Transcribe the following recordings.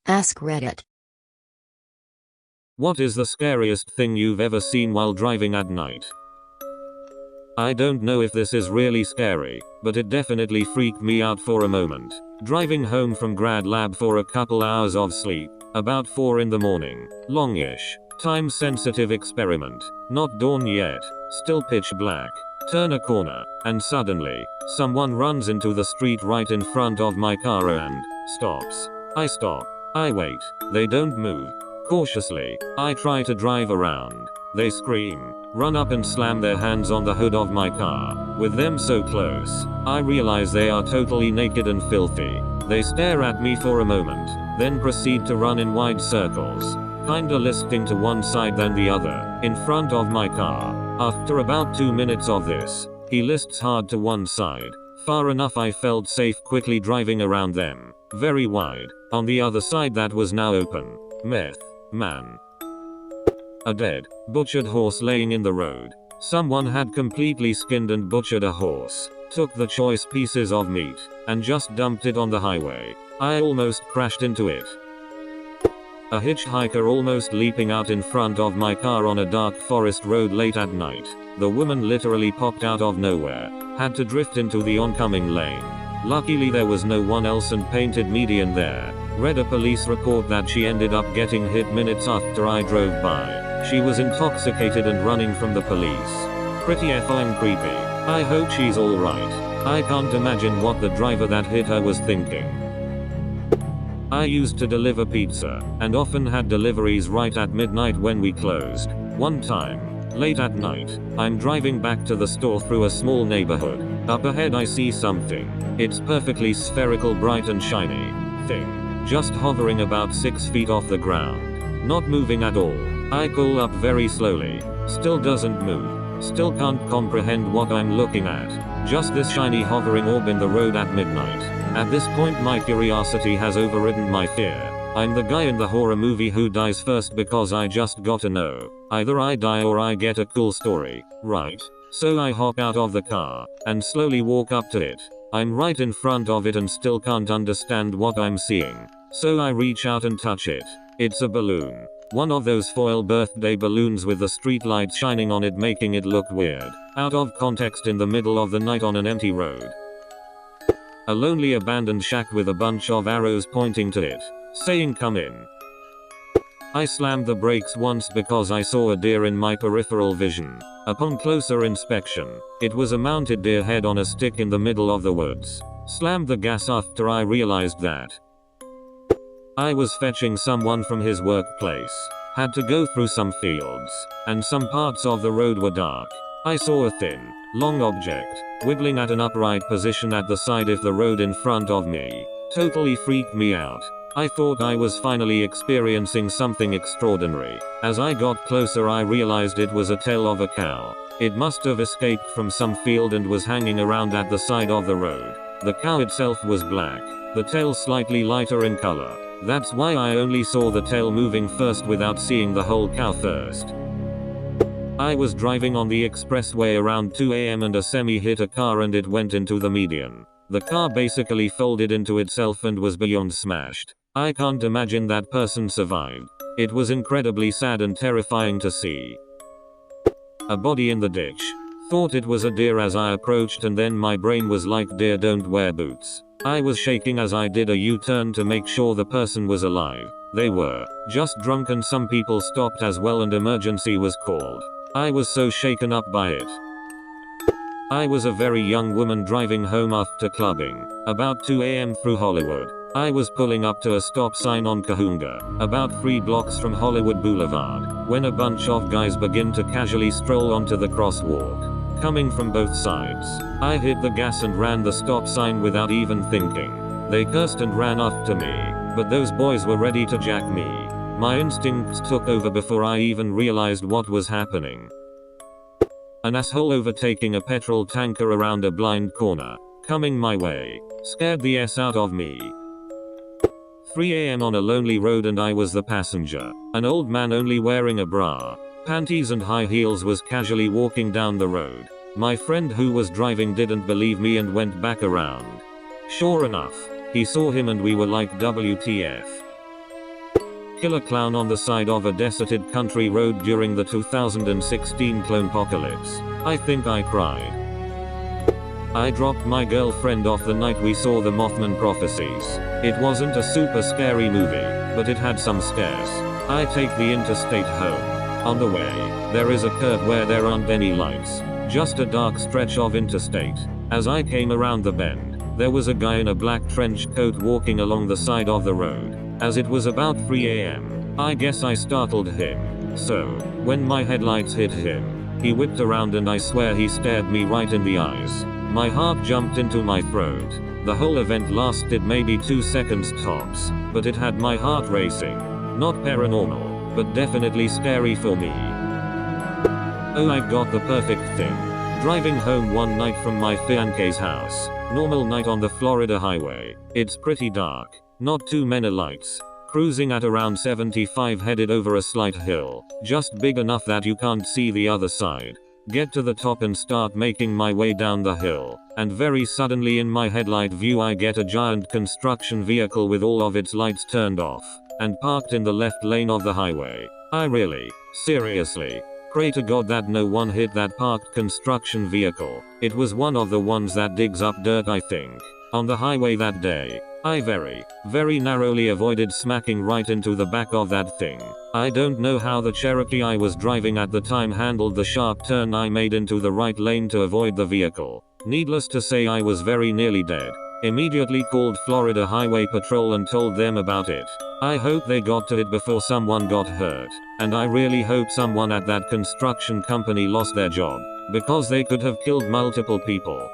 Ask Reddit. What is the scariest thing you've ever seen while driving at night? I don't know if this is really scary, but it definitely freaked me out for a moment. Driving home from grad lab for a couple hours of sleep, about 4 in the morning. Longish, time sensitive experiment. Not dawn yet, still pitch black. Turn a corner, and suddenly, someone runs into the street right in front of my car and stops. I stop. I wait. They don't move. Cautiously, I try to drive around. They scream, run up and slam their hands on the hood of my car. With them so close, I realize they are totally naked and filthy. They stare at me for a moment, then proceed to run in wide circles, kinda listing to one side than the other, in front of my car. After about 2 minutes of this, he lists hard to one side, far enough I felt safe quickly driving around them. Very wide, on the other side that was now open. Meth. Man. A dead, butchered horse laying in the road. Someone had completely skinned and butchered a horse, took the choice pieces of meat, and just dumped it on the highway. I almost crashed into it. A hitchhiker almost leaping out in front of my car on a dark forest road late at night. The woman literally popped out of nowhere, had to drift into the oncoming lane. Luckily there was no one else and painted median there. Read a police report that she ended up getting hit minutes after I drove by. She was intoxicated and running from the police. Pretty effing creepy. I hope she's alright. I can't imagine what the driver that hit her was thinking. I used to deliver pizza, and often had deliveries right at midnight when we closed. One time, late at night, I'm driving back to the store through a small neighborhood. Up ahead I see something. It's perfectly spherical, bright and shiny thing, just hovering about 6 feet off the ground. Not moving at all. I pull up very slowly. Still doesn't move. Still can't comprehend what I'm looking at. Just this shiny hovering orb in the road at midnight. At this point my curiosity has overridden my fear. I'm the guy in the horror movie who dies first because I just gotta know. Either I die or I get a cool story, right? So I hop out of the car, and slowly walk up to it. I'm right in front of it and still can't understand what I'm seeing. So I reach out and touch it. It's a balloon. One of those foil birthday balloons with the street lights shining on it, making it look weird. Out of context in the middle of the night on an empty road. A lonely abandoned shack with a bunch of arrows pointing to it, saying come in. I slammed the brakes once because I saw a deer in my peripheral vision. Upon closer inspection, it was a mounted deer head on a stick in the middle of the woods. Slammed the gas after I realized that I was fetching someone from his workplace. Had to go through some fields, and some parts of the road were dark. I saw a thin, long object, wiggling at an upright position at the side of the road in front of me. Totally freaked me out. I thought I was finally experiencing something extraordinary. As I got closer I realized it was a tail of a cow. It must have escaped from some field and was hanging around at the side of the road. The cow itself was black, the tail slightly lighter in color. That's why I only saw the tail moving first without seeing the whole cow first. I was driving on the expressway around 2 AM and a semi hit a car and it went into the median. The car basically folded into itself and was beyond smashed. I can't imagine that person survived. It was incredibly sad and terrifying to see. A body in the ditch. Thought it was a deer as I approached, and then my brain was like, deer don't wear boots. I was shaking as I did a U-turn to make sure the person was alive. They were just drunk and some people stopped as well and emergency was called. I was so shaken up by it. I was a very young woman driving home after clubbing, about 2 AM through Hollywood. I was pulling up to a stop sign on Cahoonga, about 3 blocks from Hollywood Boulevard, when a bunch of guys begin to casually stroll onto the crosswalk, coming from both sides. I hit the gas and ran the stop sign without even thinking. They cursed and ran after me, but those boys were ready to jack me. My instincts took over before I even realized what was happening. An asshole overtaking a petrol tanker around a blind corner, coming my way, scared the S out of me. 3 AM on a lonely road and I was the passenger. An old man only wearing a bra, panties and high heels was casually walking down the road. My friend who was driving didn't believe me and went back around. Sure enough, he saw him and we were like WTF. Killer clown on the side of a deserted country road during the 2016 clonepocalypse. I think I cried. I dropped my girlfriend off the night we saw the Mothman Prophecies. It wasn't a super scary movie, but it had some scares. I take the interstate home. On the way, there is a curve where there aren't any lights, just a dark stretch of interstate. As I came around the bend, there was a guy in a black trench coat walking along the side of the road. As it was about 3 a.m., I guess I startled him. So, when my headlights hit him, he whipped around and I swear he stared me right in the eyes. My heart jumped into my throat. The whole event lasted maybe 2 seconds tops, but it had my heart racing. Not paranormal, but definitely scary for me. Oh, I've got the perfect thing. Driving home one night from my fiance's house. Normal night on the Florida highway. It's pretty dark. Not too many lights. Cruising at around 75 headed over a slight hill. Just big enough that you can't see the other side. Get to the top and start making my way down the hill. And very suddenly in my headlight view I get a giant construction vehicle with all of its lights turned off. And parked in the left lane of the highway. Seriously. Pray to God that no one hit that parked construction vehicle. It was one of the ones that digs up dirt, I think. On the highway that day, I very narrowly avoided smacking right into the back of that thing. I don't know how the Cherokee I was driving at the time handled the sharp turn I made into the right lane to avoid the vehicle. Needless to say, I was very nearly dead. Immediately called Florida Highway Patrol and told them about it. I hope they got to it before someone got hurt. And I really hope someone at that construction company lost their job, because they could have killed multiple people.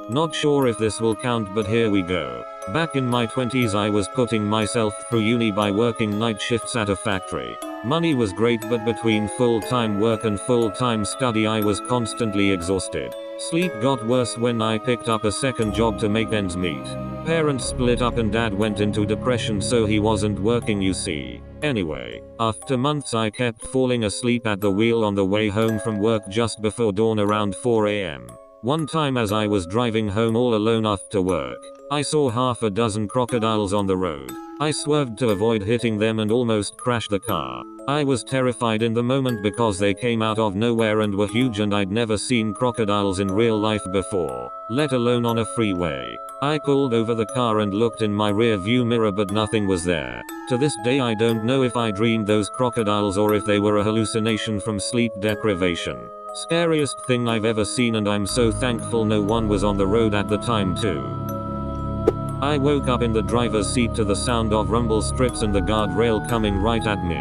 Not sure if this will count, but here we go. Back in my 20s I was putting myself through uni by working night shifts at a factory. Money was great, but between full-time work and full-time study I was constantly exhausted. Sleep got worse when I picked up a second job to make ends meet. Parents split up and dad went into depression, so he wasn't working, you see. Anyway, after months I kept falling asleep at the wheel on the way home from work just before dawn around 4 a.m. One time as I was driving home all alone after work, I saw half a dozen crocodiles on the road. I swerved to avoid hitting them and almost crashed the car. I was terrified in the moment because they came out of nowhere and were huge, and I'd never seen crocodiles in real life before, let alone on a freeway. I pulled over the car and looked in my rear view mirror, but nothing was there. To this day I don't know if I dreamed those crocodiles or if they were a hallucination from sleep deprivation. Scariest thing I've ever seen, and I'm so thankful no one was on the road at the time too. I woke up in the driver's seat to the sound of rumble strips and the guardrail coming right at me.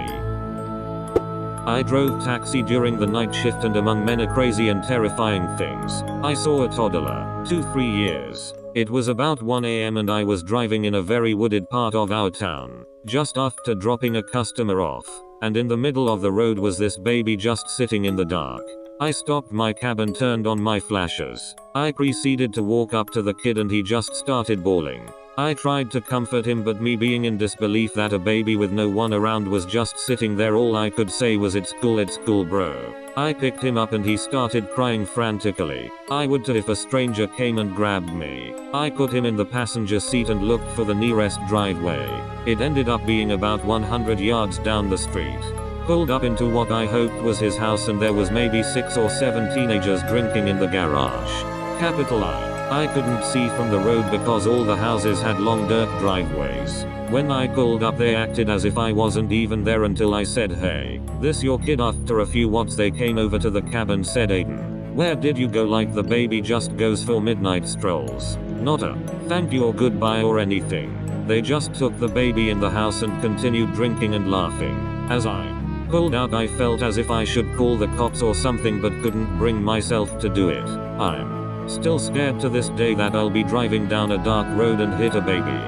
I drove taxi during the night shift, and among many crazy and terrifying things, I saw a toddler, 2-3 years. It was about 1 a.m. and I was driving in a very wooded part of our town, just after dropping a customer off, and in the middle of the road was this baby just sitting in the dark. I stopped my cab and turned on my flashers. I proceeded to walk up to the kid and he just started bawling. I tried to comfort him, but me being in disbelief that a baby with no one around was just sitting there, all I could say was, it's cool bro. I picked him up and he started crying frantically. I would too if a stranger came and grabbed me. I put him in the passenger seat and looked for the nearest driveway. It ended up being about 100 yards down the street. Pulled up into what I hoped was his house, and there was maybe 6 or 7 teenagers drinking in the garage. Capital I couldn't see from the road because all the houses had long dirt driveways. When I pulled up they acted as if I wasn't even there until I said, "Hey, this your kid?" After a few watts they came over to the cab and said, "Aiden, where did you go?" Like the baby just goes for midnight strolls. Not a thank you or goodbye or anything. They just took the baby in the house and continued drinking and laughing. As I pulled out I felt as if I should call the cops or something, but couldn't bring myself to do it. I'm still scared to this day that I'll be driving down a dark road and hit a baby.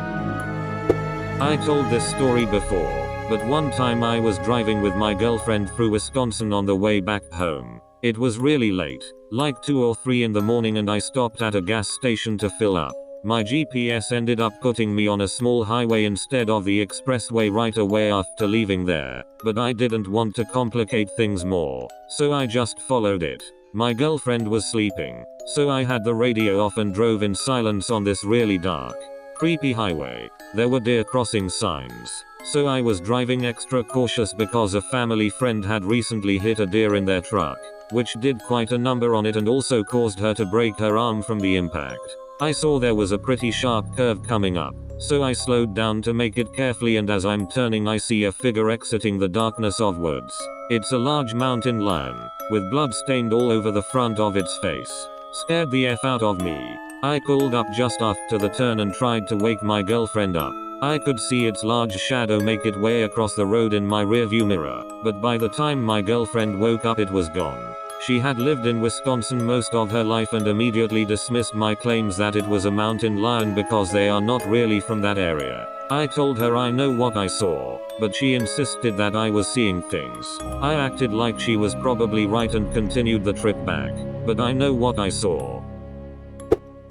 I told this story before, but one time I was driving with my girlfriend through Wisconsin on the way back home. It was really late, like 2 or 3 in the morning, and I stopped at a gas station to fill up. My GPS ended up putting me on a small highway instead of the expressway right away after leaving there, but I didn't want to complicate things more, so I just followed it. My girlfriend was sleeping, so I had the radio off and drove in silence on this really dark, Creepy highway. There were deer crossing signs. So I was driving extra cautious because a family friend had recently hit a deer in their truck, which did quite a number on it and also caused her to break her arm from the impact. I saw there was a pretty sharp curve coming up, so I slowed down to make it carefully, and as I'm turning I see a figure exiting the darkness of woods. It's a large mountain lion, with blood stained all over the front of its face. Scared the F out of me. I pulled up just after the turn and tried to wake my girlfriend up. I could see its large shadow make its way across the road in my rearview mirror, but by the time my girlfriend woke up it was gone. She had lived in Wisconsin most of her life and immediately dismissed my claims that it was a mountain lion because they are not really from that area. I told her I know what I saw, but she insisted that I was seeing things. I acted like she was probably right and continued the trip back, but I know what I saw.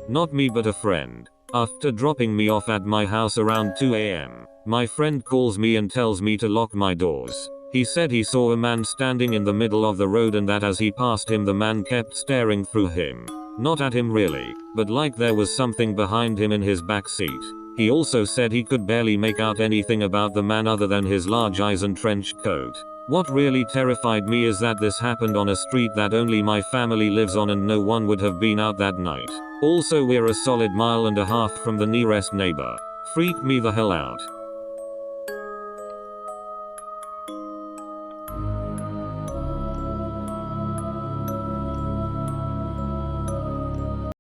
Not me but a friend. After dropping me off at my house around 2 a.m., my friend calls me and tells me to lock my doors. He said he saw a man standing in the middle of the road and that as he passed him the man kept staring through him. Not at him really, but like there was something behind him in his back seat. He also said he could barely make out anything about the man other than his large eyes and trench coat. What really terrified me is that this happened on a street that only my family lives on and no one would have been out that night. Also we're a solid 1.5 miles from the nearest neighbor. Freaked me the hell out.